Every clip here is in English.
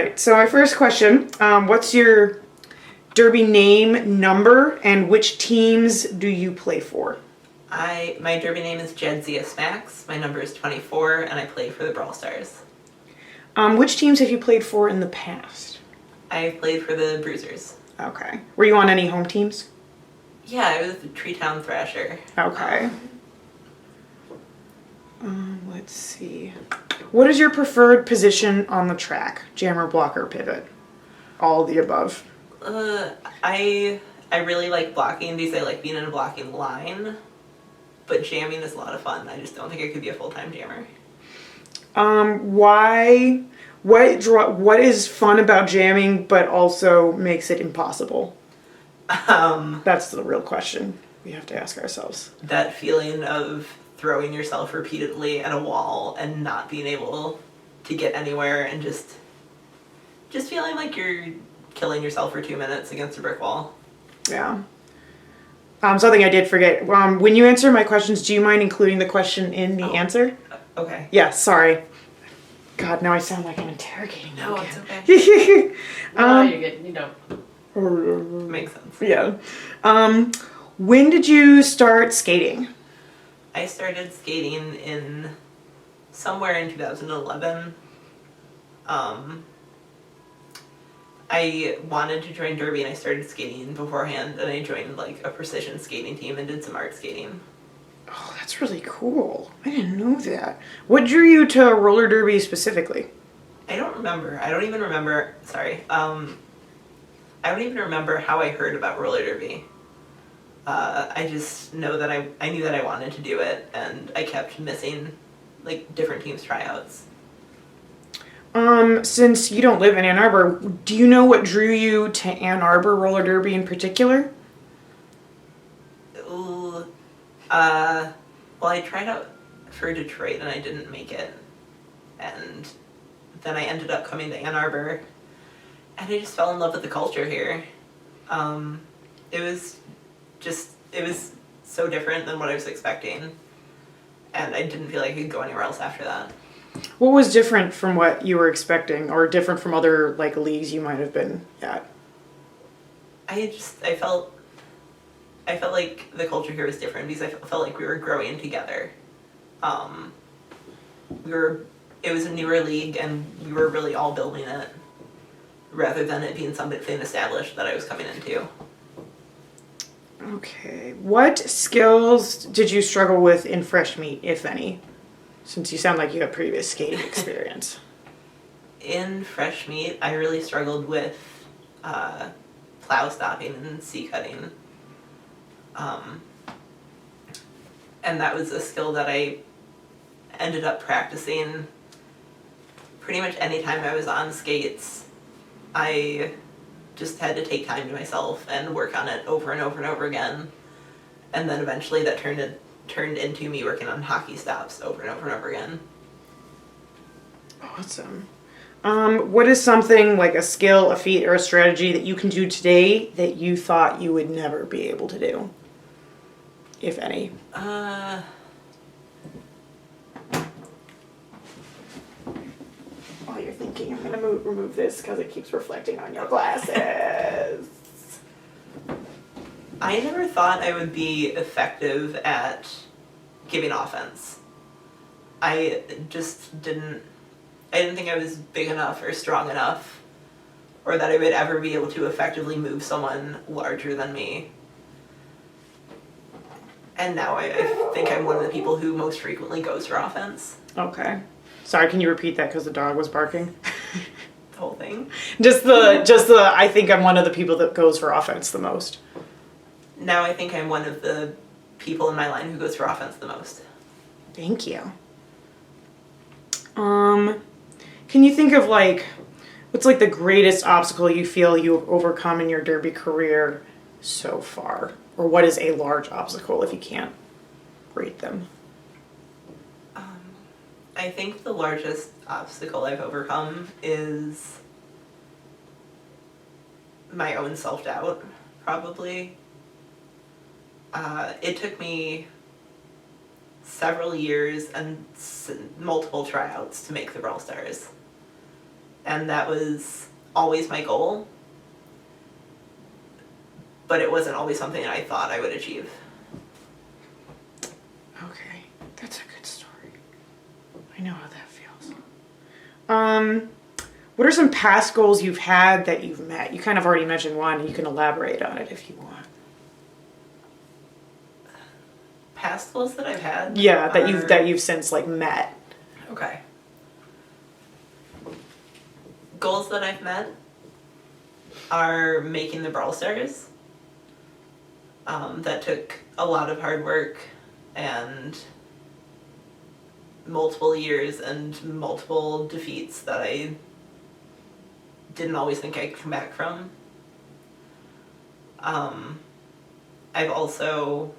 right. So my first question, what's your Derby name, number, and which teams do you play for? My Derby name is Jadzia Smacks. My number is 24, and I play for the Brawl Stars. Which teams have you played for in the past? I played for the Bruisers. Okay. Were you on any home teams? Yeah, I was the Treetown Thrasher. Okay. Let's see. What is your preferred position on the track? Jammer, blocker, pivot? All of the above. I really like blocking because I like being in a blocking line, but jamming is a lot of fun. I just don't think I could be a full-time jammer. Why? What is fun about jamming, but also makes it impossible? That's the real question we have to ask ourselves. That feeling of throwing yourself repeatedly at a wall and not being able to get anywhere, and just feeling like you're killing yourself for 2 minutes against a brick wall. Yeah. Something I did forget. When you answer my questions, do you mind including the question in the answer? Okay. Yeah, sorry. God, now I sound like I'm interrogating you. No, it's okay. No, you're good. You don't. Makes sense. Yeah. When did you start skating? I started skating in somewhere in 2011. I wanted to join Derby, and I started skating beforehand, and I joined like a precision skating team and did some art skating. Oh, that's really cool. I didn't know that. What drew you to roller derby specifically? I don't remember. I don't even remember. Sorry. I don't even remember how I heard about roller derby. I just know that I knew that I wanted to do it, and I kept missing like different teams' tryouts. Since you don't live in Ann Arbor, do you know what drew you to Ann Arbor roller derby in particular? Ooh, well, I tried out for Detroit and I didn't make it, and then I ended up coming to Ann Arbor, and I just fell in love with the culture here. It was so different than what I was expecting, and I didn't feel like I could go anywhere else after that. What was different from what you were expecting, or different from other like leagues you might have been at? I felt like the culture here was different because I felt like we were growing together. It was a newer league, and we were really all building it, rather than it being something established that I was coming into. Okay. What skills did you struggle with in fresh meat, if any? Since you sound like you have previous skating experience. In fresh meat, I really struggled with plow stopping and sea cutting. And that was a skill that I ended up practicing pretty much any time I was on skates. I just had to take time to myself and work on it over and over and over again. And then eventually that turned into me working on hockey stops over and over and over again. Awesome. What is something like a skill, a feat, or a strategy that you can do today that you thought you would never be able to do? If any. While you're thinking, I'm going to remove this because it keeps reflecting on your glasses. I never thought I would be effective at giving offense. I didn't think I was big enough or strong enough, or that I would ever be able to effectively move someone larger than me. And now I think I'm one of the people who most frequently goes for offense. Okay. Sorry, can you repeat that because the dog was barking? The whole thing. Just the, I think I'm one of the people that goes for offense the most. Now I think I'm one of the people in my line who goes for offense the most. Thank you. Can you think of like, what's like the greatest obstacle you feel you've overcome in your derby career so far? Or what is a large obstacle if you can't rate them? I think the largest obstacle I've overcome is my own self-doubt, probably. It took me several years and multiple tryouts to make the Brawl Stars. and that was always my goal. But it wasn't always something that I thought I would achieve. Okay, that's a good story. I know how that feels. What are some past goals you've had that you've met? You kind of already mentioned one, and you can elaborate on it if you want. Past goals that I've had? Yeah, that you've since like met. Okay. Goals that I've met are making the Brawl Stars. That took a lot of hard work and multiple years and multiple defeats that I didn't always think I could come back from. I also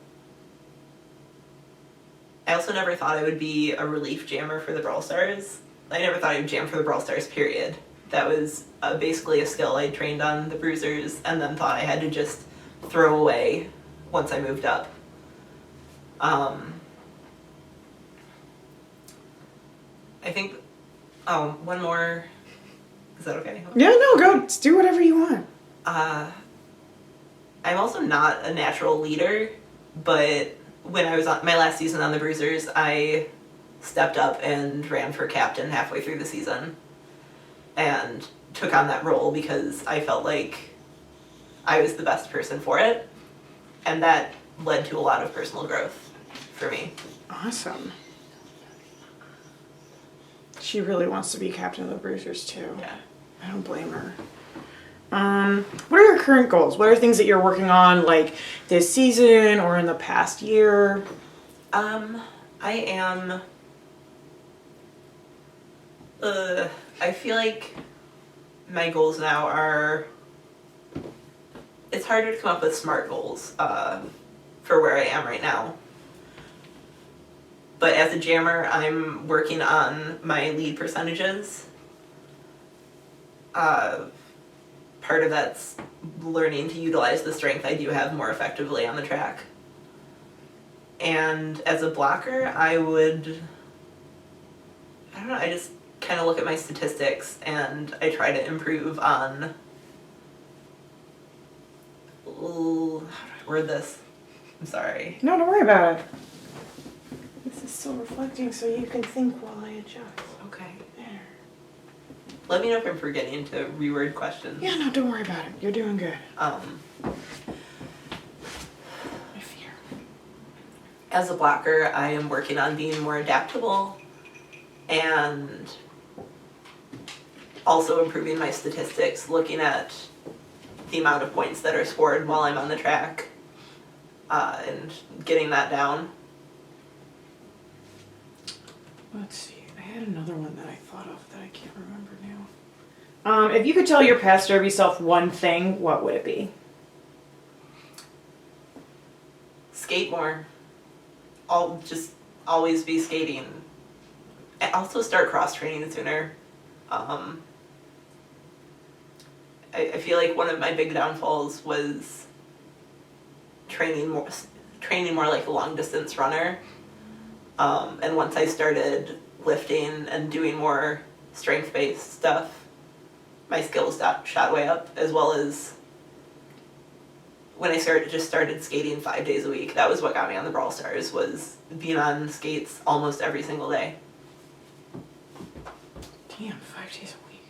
never thought I would be a relief jammer for the Brawl Stars. I never thought I would jam for the Brawl Stars, period. That was basically a skill I trained on the Bruisers and then thought I had to just throw away once I moved up. I think, one more, is that okay? Yeah, no, go, just do whatever you want. I'm also not a natural leader, but when I was on my last season on the Bruisers, I stepped up and ran for captain halfway through the season and took on that role because I felt like I was the best person for it, and that led to a lot of personal growth for me. Awesome. She really wants to be captain of the Bruisers too. Yeah. I don't blame her. What are your current goals? What are things that you're working on, like this season or in the past year? I feel like my goals now are, it's harder to come up with smart goals for where I am right now. But as a jammer, I'm working on my lead percentages. Part of that's learning to utilize the strength I do have more effectively on the track. And as a blocker, I just kind of look at my statistics and I try to improve on, how do I word this? I'm sorry. No, don't worry about it. This is still reflecting so you can think while I adjust. Okay. There. Let me know if I'm forgetting to reword questions. Yeah, no, don't worry about it. You're doing good. My fear. As a blocker, I am working on being more adaptable and also improving my statistics, looking at the amount of points that are scored while I'm on the track, and getting that down. Let's see. I had another one that I thought of that I can't remember now. If you could tell your past Derby self one thing, what would it be? Skate more. I'll just always be skating. And also start cross training sooner. I feel like one of my big downfalls was training more like a long distance runner. And once I started lifting and doing more strength based stuff, my skills shot way up, as well as when I started skating 5 days a week. That was what got me on the Brawl Stars, was being on skates almost every single day. Damn, 5 days a week.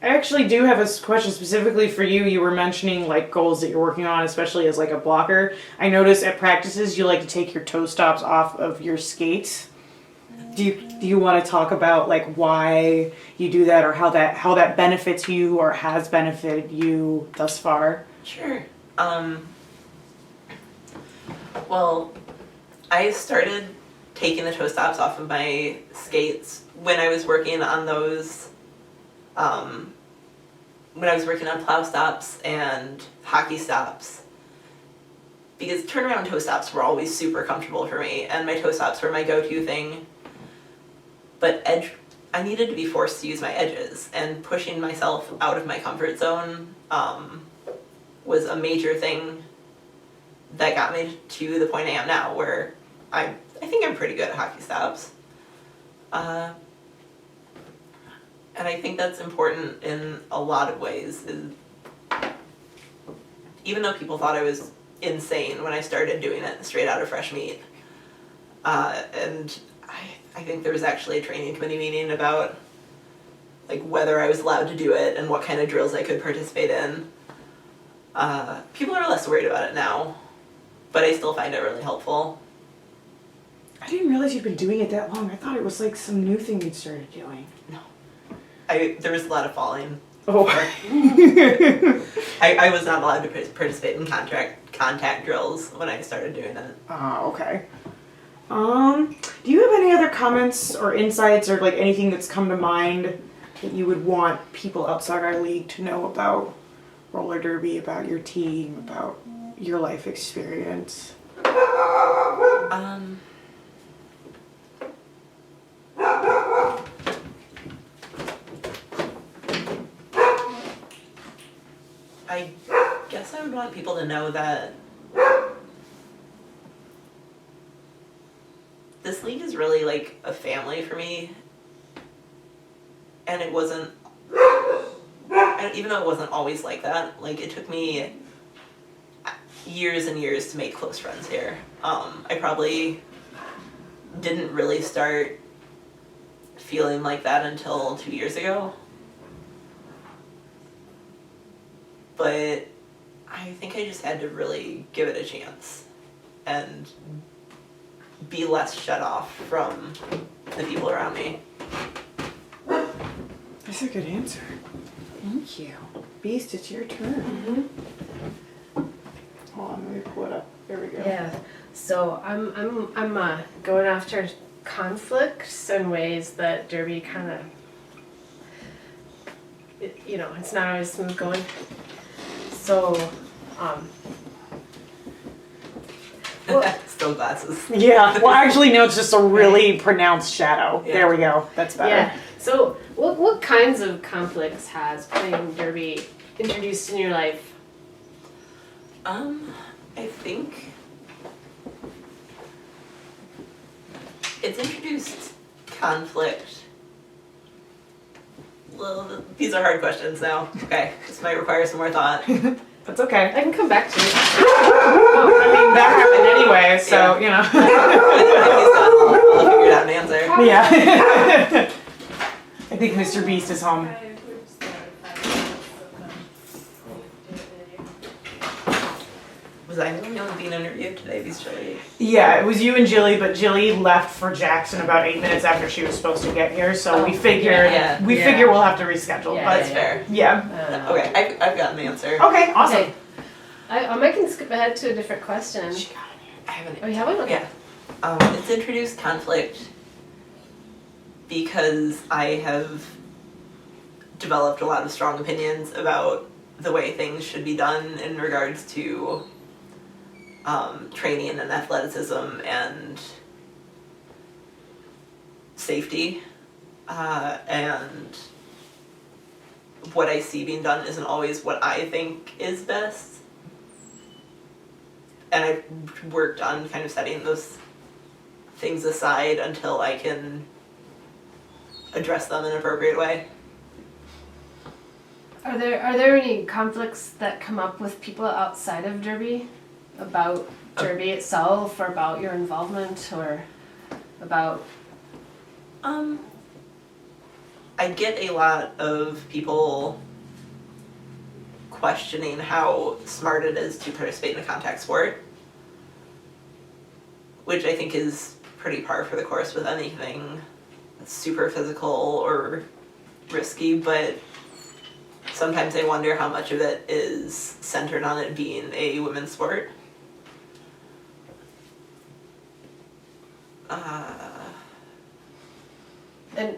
I actually do have a question specifically for you. You were mentioning like goals that you're working on, especially as like a blocker. I notice at practices you like to take your toe stops off of your skates. Do you want to talk about like why you do that, or how that benefits you or has benefited you thus far? Sure. Well, I started taking the toe stops off of my skates when I was working on those, when I was working on plow stops and hockey stops, because turnaround toe stops were always super comfortable for me, and my toe stops were my go-to thing. But I needed to be forced to use my edges, and pushing myself out of my comfort zone was a major thing that got me to the point I am now, where I think I'm pretty good at hockey stops. And I think that's important in a lot of ways. Is even though people thought I was insane when I started doing it straight out of fresh meat, and I think there was actually a training committee meeting about like whether I was allowed to do it and what kind of drills I could participate in. People are less worried about it now, but I still find it really helpful. I didn't realize you'd been doing it that long. I thought it was like some new thing you'd started doing. No. There was a lot of falling. Oh. I was not allowed to participate in contact drills when I started doing it. Oh, okay. Do you have any other comments or insights or like anything that's come to mind that you would want people outside our league to know about roller derby, about your team, about your life experience? I guess I would want people to know that this league is really like a family for me, and it wasn't, even though it wasn't always like that, like it took me years and years to make close friends here. I probably didn't really start feeling like that until 2 years ago. But I think I just had to really give it a chance and be less shut off from the people around me. That's a good answer. Thank you. Beast, it's your turn. Hold on, let me pull it up. There we go. Yeah. So I'm going after conflicts in ways that derby kind of, it's not always smooth going. So, Still glasses. Yeah, well actually no, it's just a really pronounced shadow. Yeah. There we go. That's better. yeah. So what kinds of conflicts has playing derby introduced in your life? I think it's introduced conflict. Well, these are hard questions now. Okay, this might require some more thought. That's okay. I can come back to it. Oh, I mean, that happened anyway, so, you know. I'll figure out an answer. Yeah. I think Mr. Beast is home. Was I the only one being interviewed today, these Jilly? Yeah, it was you and Jilly, but Jilly left for Jackson about 8 minutes after she was supposed to get here, so we figured yeah. figure we'll have to reschedule. Yeah, But That's fair. yeah. Okay, I've got an answer. Okay, awesome. Okay. I can skip ahead to a different question. She got an I have an Oh, you have one? Okay. Yeah. It's introduced conflict because I have developed a lot of strong opinions about the way things should be done in regards to training and athleticism and safety. And what I see being done isn't always what I think is best. And I've worked on kind of setting those things aside until I can address them in an appropriate way. Are there any conflicts that come up with people outside of derby about derby itself, or about your involvement, or about? I get a lot of people questioning how smart it is to participate in a contact sport, which I think is pretty par for the course with anything that's super physical or risky, but sometimes I wonder how much of it is centered on it being a women's sport. And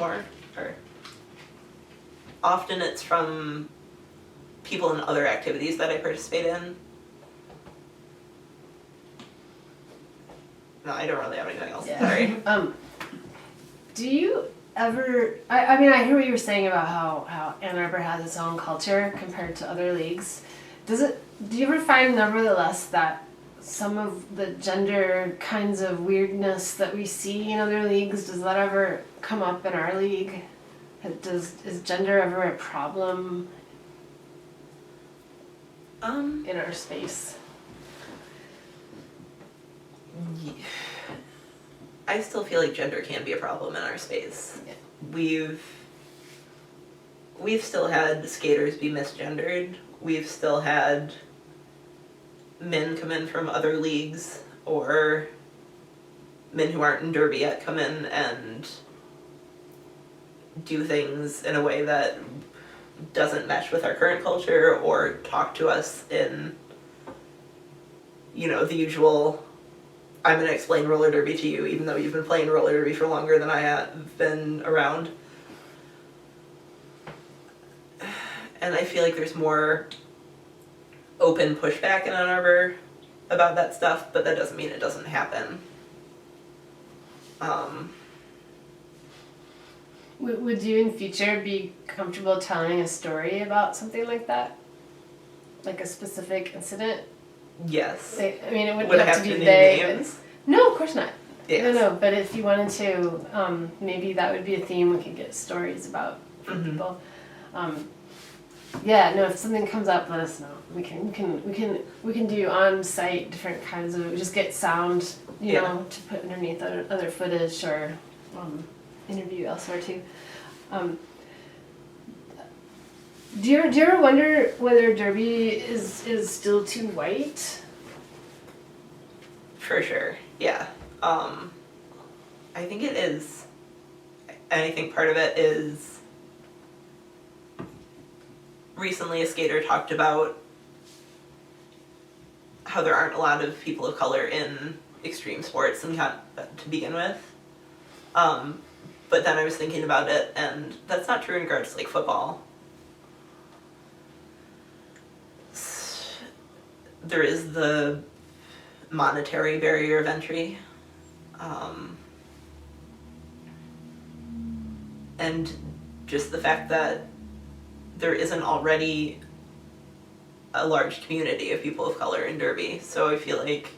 Or often it's from people in other activities that I participate in. No, I don't really have anything else. Sorry. Do you ever? I mean, I hear what you were saying about how Ann Arbor has its own culture compared to other leagues. Do you ever find, nevertheless, that some of the gender kinds of weirdness that we see in other leagues, does that ever come up in our league? Is gender ever a problem in our space? I still feel like gender can be a problem in our space. Yeah. We've still had skaters be misgendered. We've still had men come in from other leagues, or men who aren't in Derby yet come in and do things in a way that doesn't mesh with our current culture, or talk to us in, the usual, I'm going to explain roller derby to you even though you've been playing roller derby for longer than I have been around. And I feel like there's more open pushback in Ann Arbor about that stuff, but that doesn't mean it doesn't happen. Would you in future be comfortable telling a story about something like that? Like a specific incident? Yes. I mean, it wouldn't Would I have have to be to name they. names? No, of course not. Yes. No, but if you wanted to, maybe that would be a theme we could get stories about from people. Yeah, no, if something comes up, let us know. We can do on-site different kinds of, just get sound, you know, to put underneath other footage, or interview elsewhere too. Do you ever wonder whether Derby is still too white? For sure, yeah. I think it is. And I think part of it is, recently a skater talked about how there aren't a lot of people of color in extreme sports and to begin with. But then I was thinking about it, and that's not true in regards to like football. There is the monetary barrier of entry. And just the fact that there isn't already a large community of people of color in Derby, so I feel like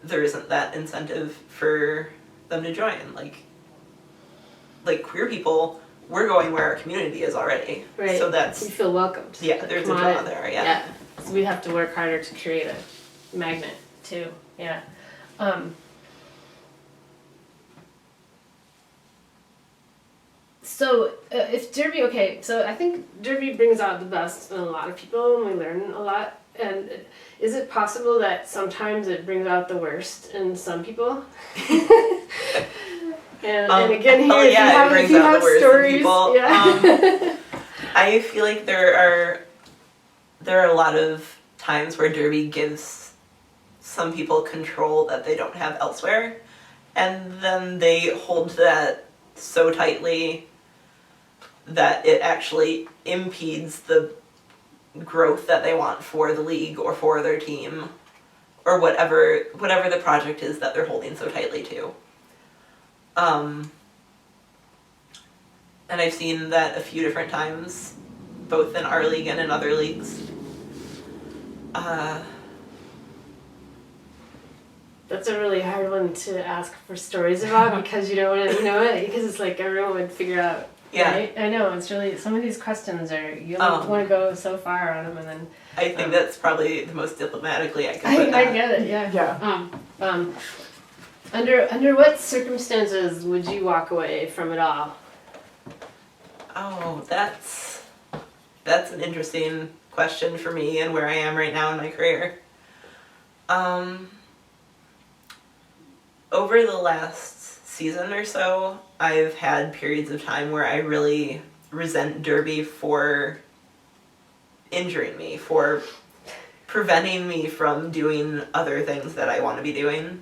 there isn't that incentive for them to join. Like queer people, we're going where our community is already. Right. So that's, you feel welcomed. yeah, there's a draw there, yeah. So we have to work harder to create a magnet too. Yeah. So if Derby, okay, so I think Derby brings out the best in a lot of people, and we learn a lot. And is it possible that sometimes it brings out the worst in some people? and again, here, if you have stories, yeah. I feel like there are a lot of times where Derby gives some people control that they don't have elsewhere, and then they hold that so tightly that it actually impedes the growth that they want for the league or for their team, or whatever the project is that they're holding so tightly to. And I've seen that a few different times, both in our league and in other leagues. That's a really hard one to ask for stories about, because you don't want to know it, because it's like everyone would figure out. Yeah. Right? I know, it's really, some of these questions are, you don't want to go so far on them, and then... I think that's probably the most diplomatically I can put that. I get it, yeah. Under what circumstances would you walk away from it all? Oh, that's an interesting question for me and where I am right now in my career. Over the last season or so, I've had periods of time where I really resent Derby for injuring me, for preventing me from doing other things that I want to be doing.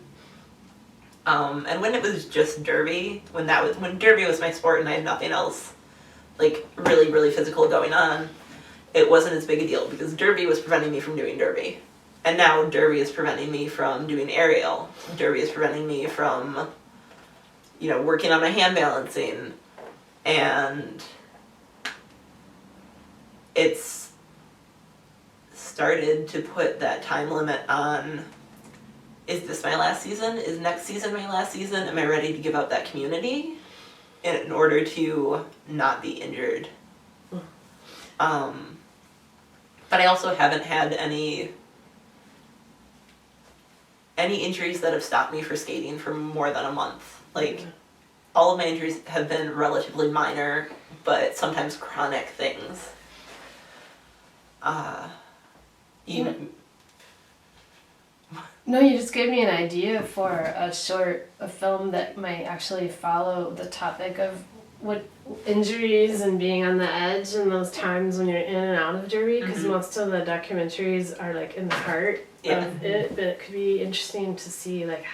And when it was just Derby, when Derby was my sport and I had nothing else, like really, really physical going on, it wasn't as big a deal because Derby was preventing me from doing Derby. And now Derby is preventing me from doing aerial. Derby is preventing me from, working on my hand balancing. And it's started to put that time limit on, is this my last season? Is next season my last season? Am I ready to give up that community in order to not be injured? But I also haven't had any injuries that have stopped me from skating for more than a month. Like, all of my injuries have been relatively minor, but sometimes chronic things. No, you just gave me an idea for a film that might actually follow the topic of what injuries and being on the edge and those times when you're in and out of derby, because most of the documentaries are like in the heart of it, but it could be interesting to see like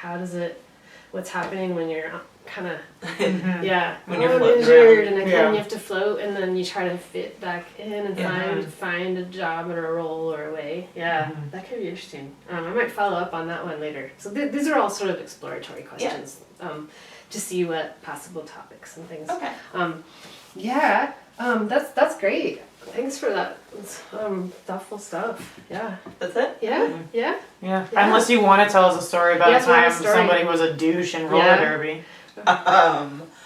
what's happening when you're kind of when you're floating injured around. and then you have to float and then you try to fit back in and find a job or a role or a way. That could be interesting. I might follow up on that one later. So these are all sort of exploratory questions to see what possible topics and things. Okay. That's great. Thanks for that. It's, thoughtful stuff. Yeah. That's it? Yeah. Unless you want to tell us a story about Yeah, a tell us time a story. somebody was a douche in roller derby.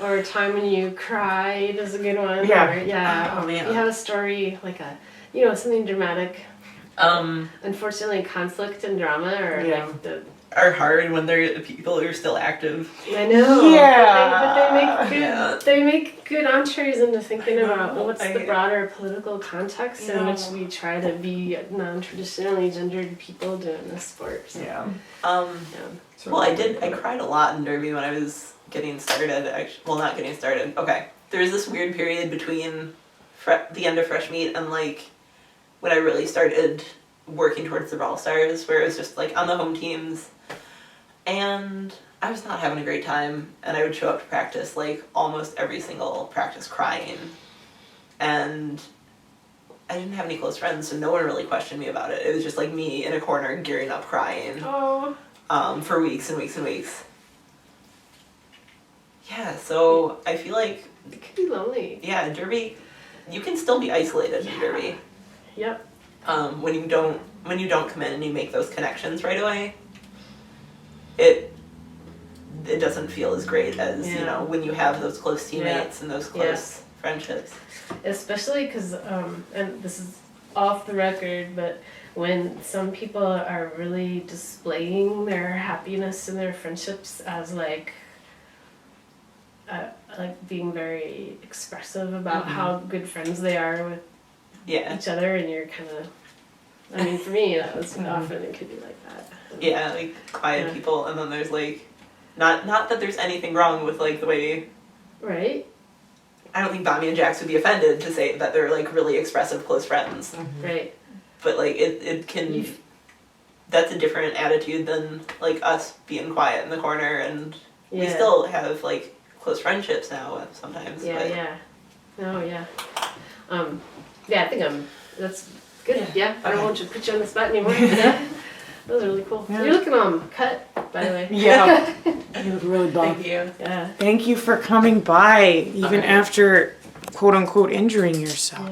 Or a time when you cried is a good one. Yeah. Or, Oh, man. You have a story like something dramatic. Unfortunately, conflict and drama Are hard when they're people who are still active. I know. Yeah. But they make good entrees into thinking about what's the broader political context in which we try to be non-traditionally gendered people doing this sport. So, Well, I cried a lot in derby when I was getting started. Not getting started. Okay, there was this weird period between the end of fresh meet and like when I really started working towards the All Stars, where it was just like on the home teams, and I was not having a great time, and I would show up to practice like almost every single practice crying, and I didn't have any close friends, so no one really questioned me about it. It was just like me in a corner gearing up crying for weeks and weeks and weeks. Yeah, so I feel like it could be lonely. Yeah, derby, you can still be isolated in derby. Yep. When you don't come in and you make those connections right away, it doesn't feel as great as when you have those close teammates and those close friendships. Especially because, and this is off the record, but when some people are really displaying their happiness and their friendships as like being very expressive about how good friends they are with each other, and you're kind of, I mean, for me, that was often it could be like that. Yeah, like quiet people, and then there's like, not that there's anything wrong with like the way. Right. I don't think Bobby and Jax would be offended to say that they're like really expressive close friends. Right. But like it can. That's a different attitude than like us being quiet in the corner, and we still have like close friendships now sometimes. I think that's good. I don't want to put you on the spot anymore. That was really cool. You're looking cut, by the way. Yeah. You look really bummed. Thank you. Yeah. Thank you for coming by, even after quote unquote injuring yourself.